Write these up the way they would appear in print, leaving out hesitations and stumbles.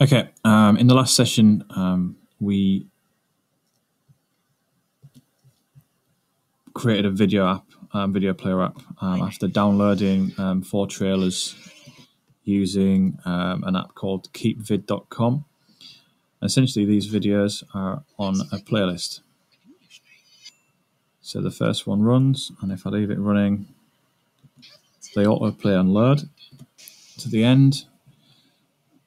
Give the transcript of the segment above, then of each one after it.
Okay, in the last session, we created a video app, video player app, after downloading 4 trailers using an app called keepvid.com. Essentially, these videos are on a playlist. So the first one runs, and if I leave it running, they autoplay and load to the end.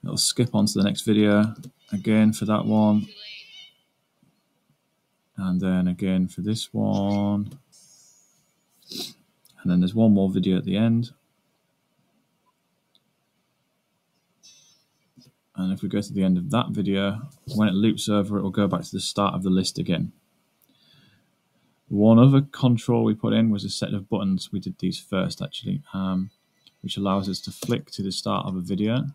It'll skip on to the next video again for that one, and then again for this one, and then there's one more video at the end. And if we go to the end of that video, when it loops over, it will go back to the start of the list again. One other control we put in was a set of buttons. We did these first, actually, which allows us to flick to the start of a video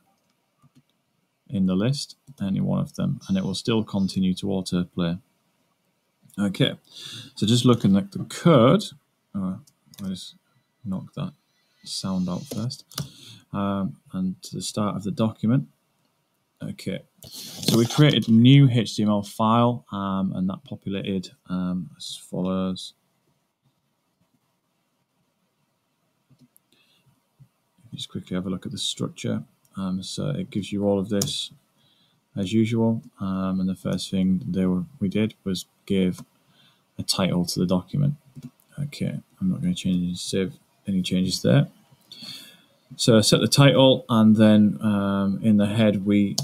in the list, any one of them, and it will still continue to autoplay. Okay, so just looking at the code, I'll just knock that sound out first, and to the start of the document. Okay, so we created a new HTML file, and that populated as follows. Just quickly have a look at the structure. So it gives you all of this as usual, and the first thing we did was give a title to the document. Okay, I'm not going to save any changes there. So I set the title, and then in the head we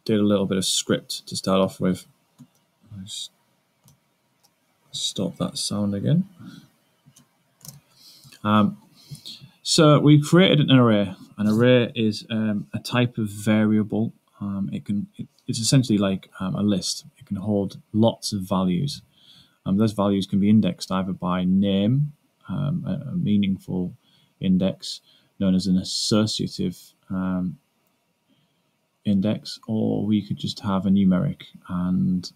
did a little bit of script to start off with. Let's stop that sound again. So we created an array. An array is a type of variable. It's essentially like a list. It can hold lots of values. Those values can be indexed either by name, a meaningful index known as an associative index, or we could just have a numeric. And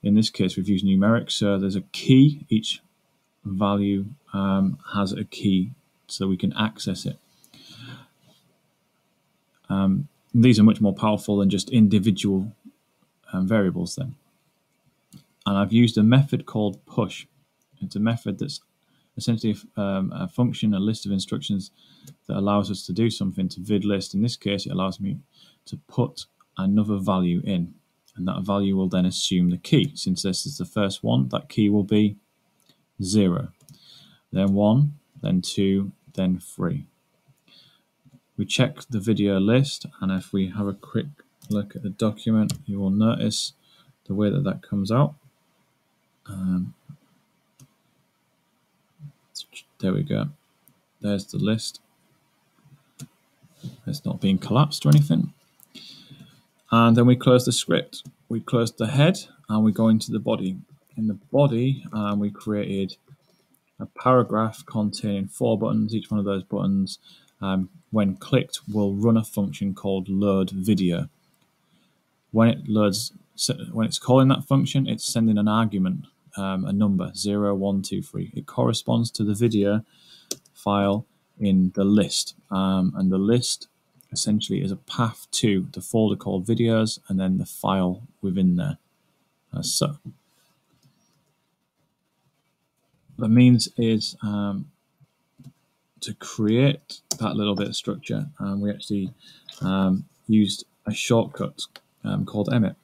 in this case, we've used numeric. So there's a key. Each value has a key, so we can access it. These are much more powerful than just individual variables then. And I've used a method called push. It's a method that's essentially a function, a list of instructions that allows us to do something to vid list. In this case, it allows me to put another value in, and that value will then assume the key. Since this is the first one, that key will be 0, then 1, then 2, then 3. We check the video list, and if we have a quick look at the document, you will notice the way that that comes out. There we go. There's the list. It's not being collapsed or anything. And then we close the script. We close the head, and we go into the body. In the body, we created a paragraph containing 4 buttons. Each one of those buttons, when clicked, will run a function called load video. When it's calling that function, it's sending an argument, a number 0, 1, 2, 3. It corresponds to the video file in the list, and the list essentially is a path to the folder called videos, and then the file within there, as so. What that means is to create that little bit of structure, we actually used a shortcut called emit.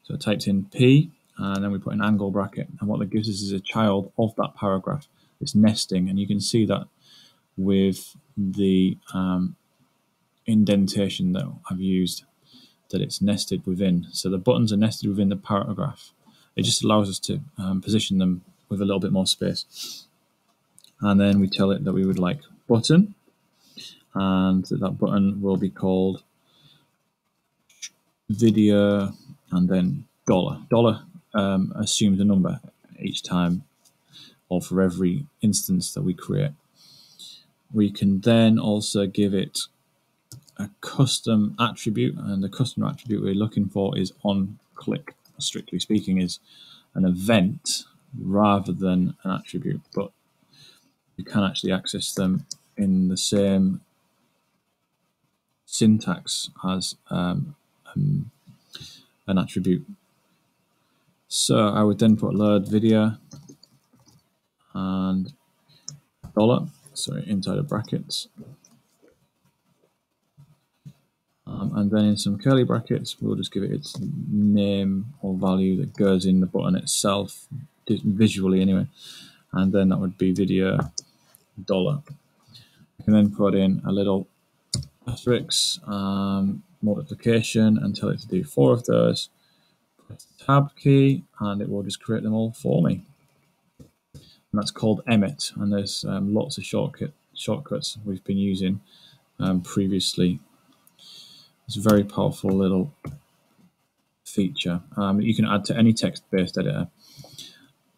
So I typed in P, and then we put an angle bracket, and what that gives us is a child of that paragraph. It's nesting, and you can see that with the indentation that I've used, that it's nested within. So the buttons are nested within the paragraph. It just allows us to position them with a little bit more space. And then we tell it that we would like button, and that button will be called video, and then $. $, assumes a number each time, or for every instance that we create. We can then also give it a custom attribute, and the custom attribute we're looking for is on click. Strictly speaking, is an event rather than an attribute, but you can actually access them in the same syntax as a an attribute. So I would then put load video and dollar, sorry, inside of brackets. And then in some curly brackets, we'll just give it its name or value that goes in the button itself, visually anyway. And then that would be video dollar. I can then put in a little asterisk multiplication and tell it to do 4 of those. Press the tab key and it will just create them all for me. And that's called Emmet, and there's lots of shortcuts we've been using previously. It's a very powerful little feature you can add to any text-based editor.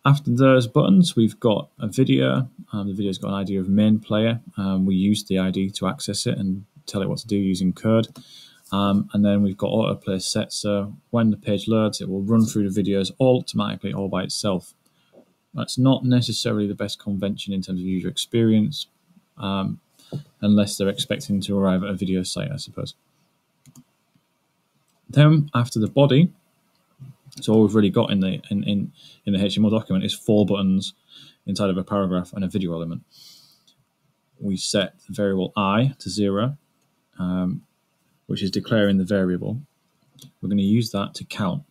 After those buttons, we've got a video. The video's got an ID of main player. We use the ID to access it and tell it what to do using code. And then we've got autoplay set, so when the page loads, it will run through the videos automatically all by itself. That's not necessarily the best convention in terms of user experience, unless they're expecting to arrive at a video site, I suppose. Then after the body, so all we've really got in the HTML document is 4 buttons inside of a paragraph and a video element. We set the variable I to 0, which is declaring the variable. We're going to use that to count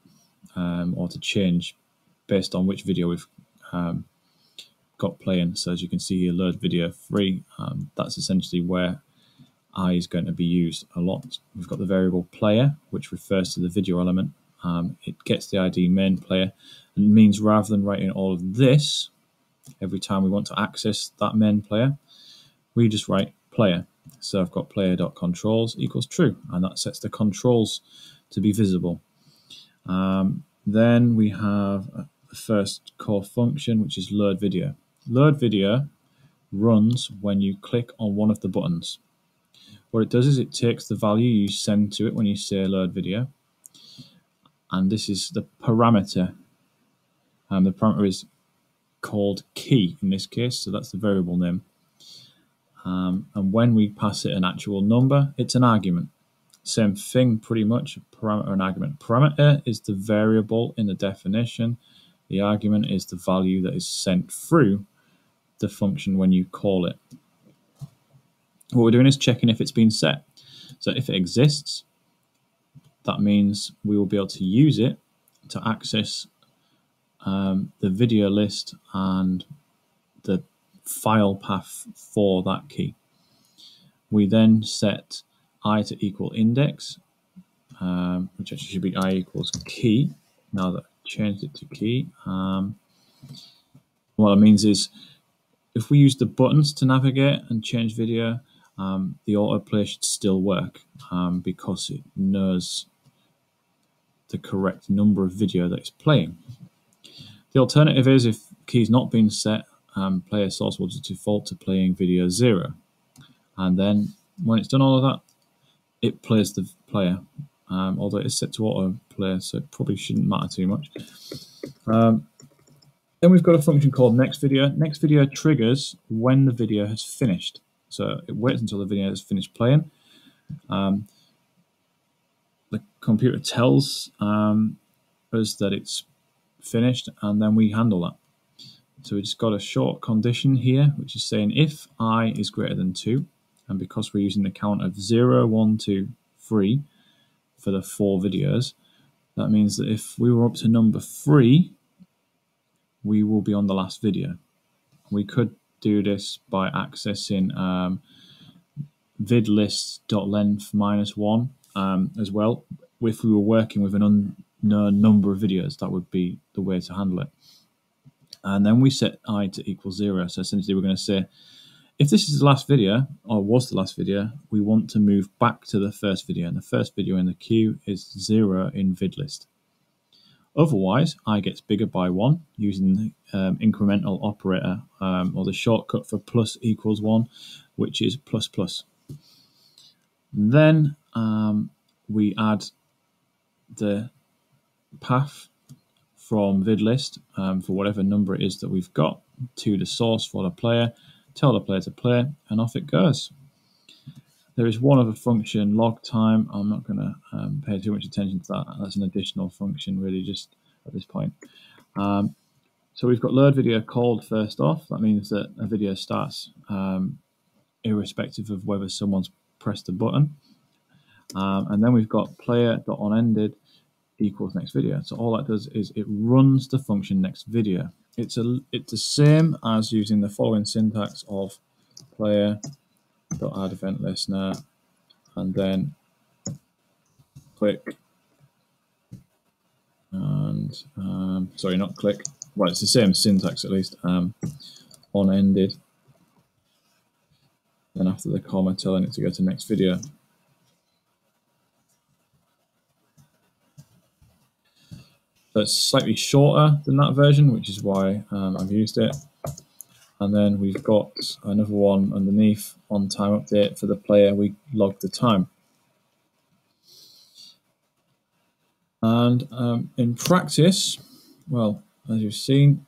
or to change based on which video we've got playing. So as you can see here, load video 3, that's essentially where I is going to be used a lot. We've got the variable player, which refers to the video element. It gets the ID main player, and it means rather than writing all of this every time we want to access that main player, we just write player. So I've got player.controls equals true, and that sets the controls to be visible. Then we have the first core function, which is load video. Load video runs when you click on one of the buttons. What it does is it takes the value you send to it when you say load video, and this is the parameter. The parameter is called key in this case, so that's the variable name. And when we pass it an actual number, it's an argument. Same thing pretty much, parameter and argument. Parameter is the variable in the definition. The argument is the value that is sent through the function when you call it. What we're doing is checking if it's been set. So if it exists, that means we will be able to use it to access the video list and the file path for that key. We then set I to equal index, which actually should be I equals key. Now that I've changed it to key, what it means is if we use the buttons to navigate and change video, the autoplay should still work because it knows the correct number of video that it's playing. The alternative is if key's not been set, player source will just default to playing video 0. And then when it's done all of that, it plays the player, although it's set to autoplay, so it probably shouldn't matter too much. Then we've got a function called next video. Next video triggers when the video has finished. So it waits until the video has finished playing. The computer tells us that it's finished, and then we handle that. So we just got a short condition here, which is saying if I is greater than 2, and because we're using the count of 0, 1, 2, 3 for the 4 videos, that means that if we were up to number 3, we will be on the last video. We could do this by accessing vidlist.length -1 as well. If we were working with an unknown number of videos, that would be the way to handle it. And then we set I to equal 0. So essentially we're going to say, if this is the last video, or was the last video, we want to move back to the first video. And the first video in the queue is 0 in vidlist. Otherwise, I gets bigger by 1 using the incremental operator, or the shortcut for plus equals 1, which is plus plus. Then we add the path from vidlist for whatever number it is that we've got to the source for the player, tell the player to play, and off it goes. There is one other function, log time. I'm not going to pay too much attention to that. That's an additional function, really, just at this point. So we've got load video called first off. That means that a video starts irrespective of whether someone's pressed the button. And then we've got player.onEnded equals next video. So all that does is it runs the function next video. It's the same as using the following syntax of player.add event listener and then click and sorry, not click. Well, it's the same syntax at least. On-ended. Then after the comma, telling it to go to next video. So it's slightly shorter than that version, which is why I've used it. And then we've got another one underneath on time update for the player. We log the time. And in practice, well, as you've seen,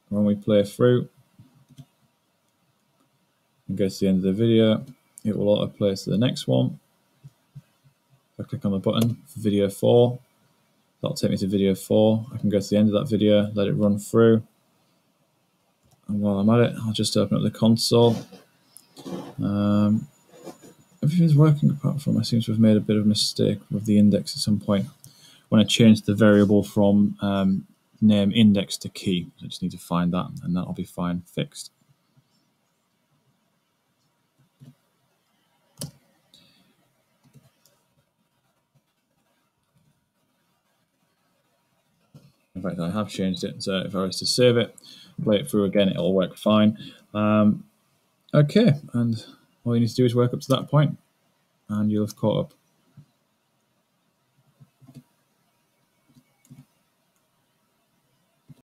when we play through and go to the end of the video, it will auto-play to the next one. If I click on the button for video 4, that'll take me to video 4. I can go to the end of that video, let it run through. And while I'm at it, I'll just open up the console. Everything's working apart from I seem to have made a bit of a mistake with the index at some point when I changed the variable from name index to key. I just need to find that and that'll be fine, fixed. In fact, I have changed it, so if I was to save it, play it through again, it'll work fine. Okay, and all you need to do is work up to that point, and you'll have caught up.